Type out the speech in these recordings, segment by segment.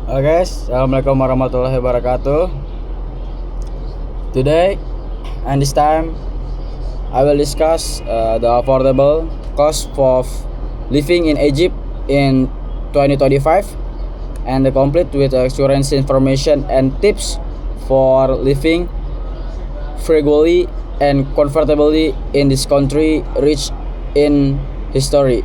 Oke, assalamualaikum warahmatullahi wabarakatuh. Today and this time, I will discuss the affordable cost of living in Egypt in 2025 and the complete with currency information and tips for living frugally and comfortably in this country rich in history.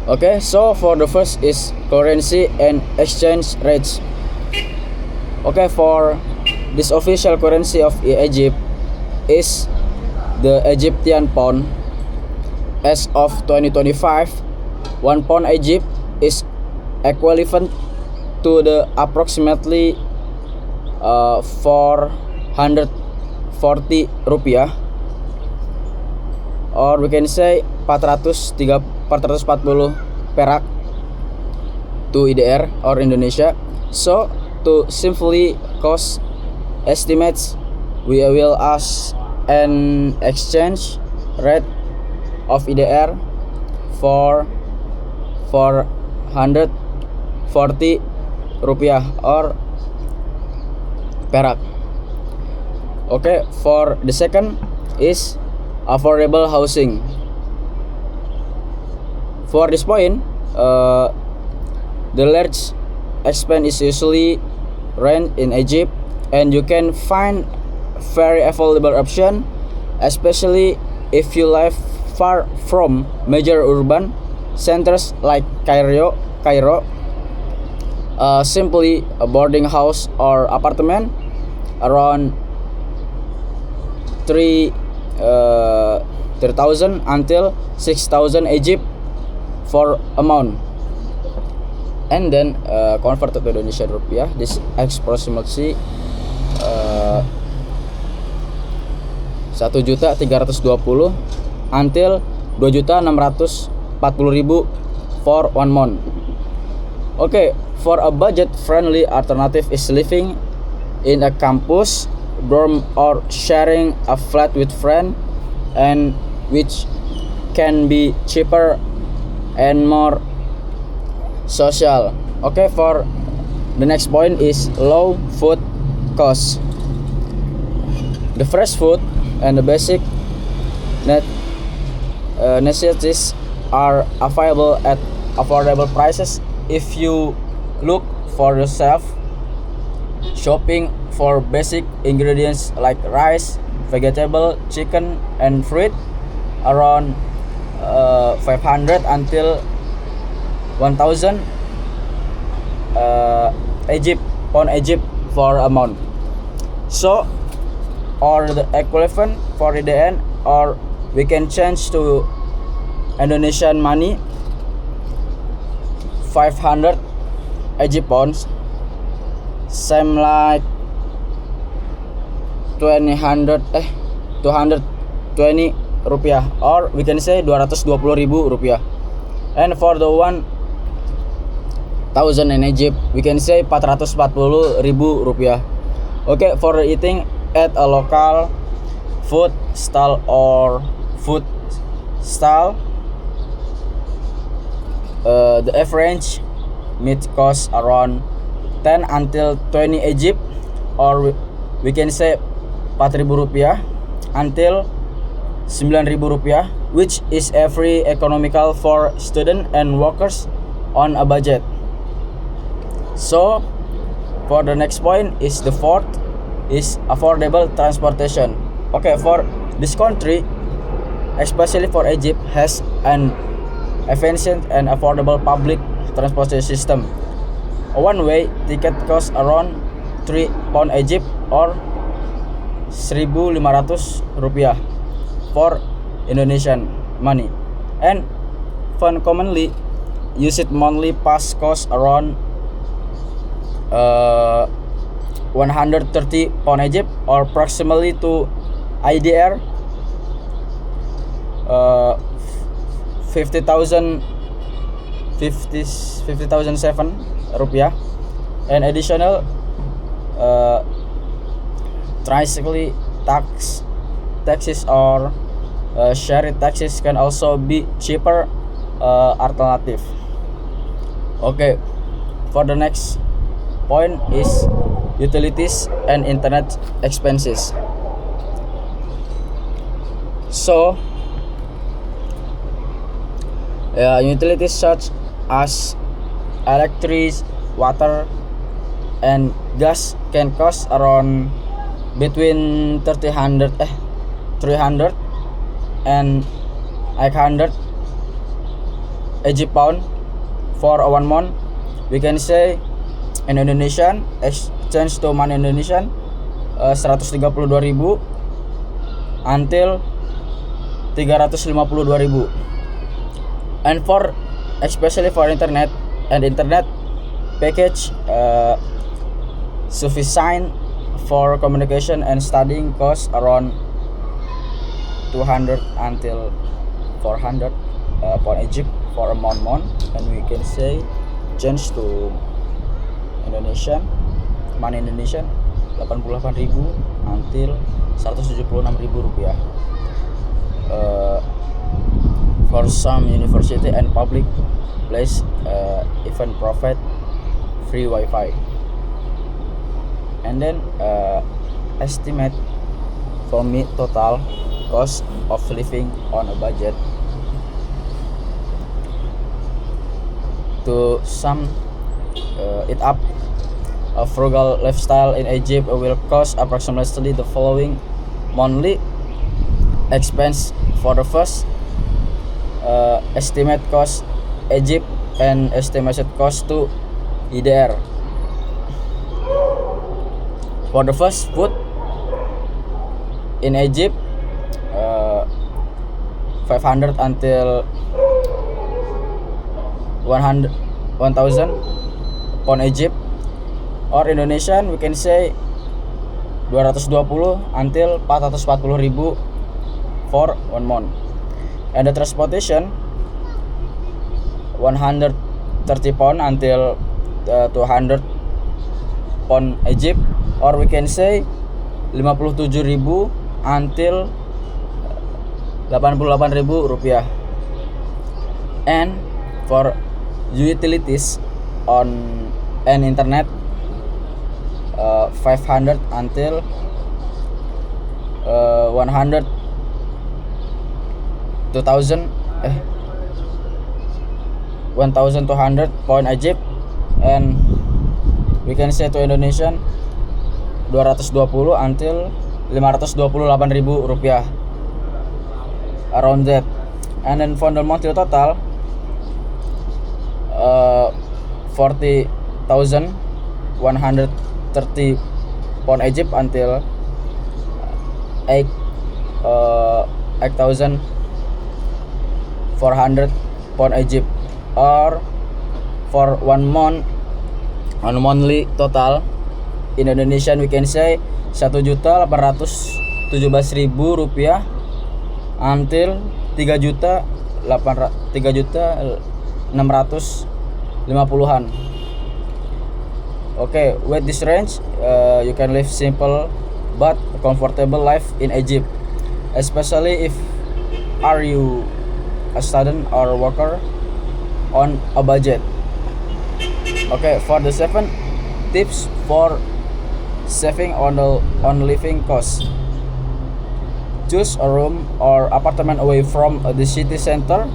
Okay, so for the first is currency and exchange rates. Okay, for this official currency of Egypt is the Egyptian pound. As of 2025, 1 pound Egypt is equivalent to the approximately 440 rupiah, or we can say 440 perak to IDR or Indonesia. So to simply cost estimates, we will ask an exchange rate of IDR for 440 rupiah or perak. Okay, for the second is affordable housing. For this point, the large expense is usually rent in Egypt, and you can find very affordable option, especially if you live far from major urban centers like Cairo. Simply a boarding house or apartment around 3,000 until 6,000 Egypt for amount, and then converted to Indonesian rupiah, this approximately 1.320.000 until 2.640.000 for 1 month. Okay, for a budget friendly alternative is living in a campus dorm or sharing a flat with friend, and which can be cheaper and more social. Okay, for the next point is low food costs. The fresh food and the basic necessities are available at affordable prices. If you look for yourself, shopping for basic ingredients like rice, vegetable, chicken, and fruit around 500 until 1,000 pound Egypt for a month. So, or the equivalent for the end, or we can change to Indonesian money, 500 Egypt pounds, same like 220 rupiah, or we can say 220.000 rupiah. And for the 1,000 in Egypt, we can say 440.000 rupiah. Okay, for eating at a local food stall or food stall, the average meat cost around 10 until 20 Egypt, or we can say 4.000 rupiah until 9.000 rupiah, which is very economical for student and workers on a budget. So for the next point is the fourth is affordable transportation. Okay, for this country, especially for Egypt, has an efficient and affordable public transportation system. A one-way ticket costs around 3 pound Egypt or 1.500 rupiah for Indonesian money, and fun commonly used monthly pass cost around 130 pound Egypt or approximately to IDR 50,007 rupiah, and additional tricycle taxes or shared taxis can also be cheaper alternative. Okay, for the next point is utilities and internet expenses. So utilities such as electricity, water, and gas can cost around between 300 and 800 Egypt pound for 1 month. We can say in Indonesian exchange to money Indonesian 132.000 until 352.000. And for especially for internet package sufficient for communication and studying cost around 200 until 400 pound Egypt for a month, and we can say change to Indonesian money Indonesian 88.000 until 176.000 rupiah. For some university and public place even provide free Wi-Fi. And then estimate for me total cost of living on a budget. To sum it up, a frugal lifestyle in Egypt will cost approximately the following monthly expense. For the first, estimate cost Egypt and estimated cost to IDR. For the first, food in Egypt 500 until 1,000 pound Egypt, or Indonesian we can say 220 until 440.000 for 1 month. And the transportation 130 pound until 200 pound Egypt, or we can say 57.000 until 88.000 rupiah. And for utilities on and internet 500 until 100 1,200 pound Egypt, and we can say to Indonesian 220 until 528.000 rupiah, around that. And then for the monthly total 40,130 pound Egypt until 8,400 pound Egypt, or for 1 month on monthly total in Indonesian we can say 1.817.000 rupiah until 3.650.000. Okay, with this range you can live simple but comfortable life in Egypt, especially if are you a student or worker on a budget. Okay, for the 7 tips for saving on living costs. Choose a room or apartment away from the city center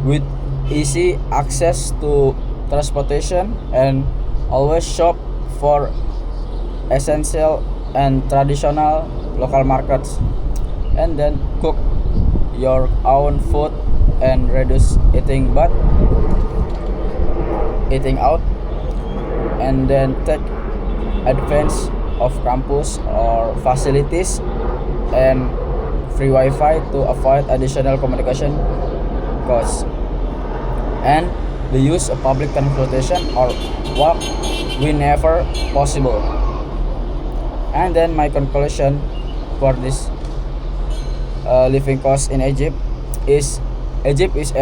with easy access to transportation, and always shop for essential and traditional local markets, and then cook your own food and reduce eating out, and then take advantage of campus or facilities and free Wi-Fi to avoid additional communication costs, and the use of public transportation or walk whenever possible. And then my conclusion for this living cost in Egypt is a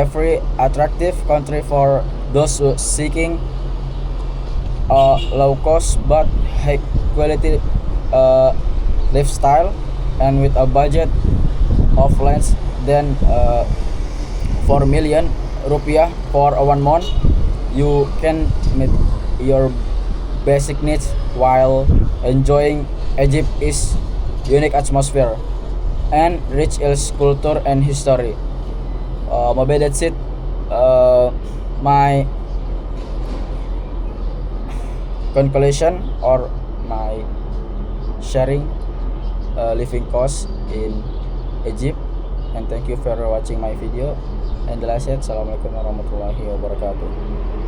very attractive country for those who seeking a low cost but high quality lifestyle, and with a budget of less than 4 million rupiah for 1 month, you can meet your basic needs while enjoying Egypt's unique atmosphere and rich its culture and history. Maybe that's it. My conclusion or my sharing living cost in Egypt, and thank you for watching my video. And the last, assalamualaikum warahmatullahi wabarakatuh.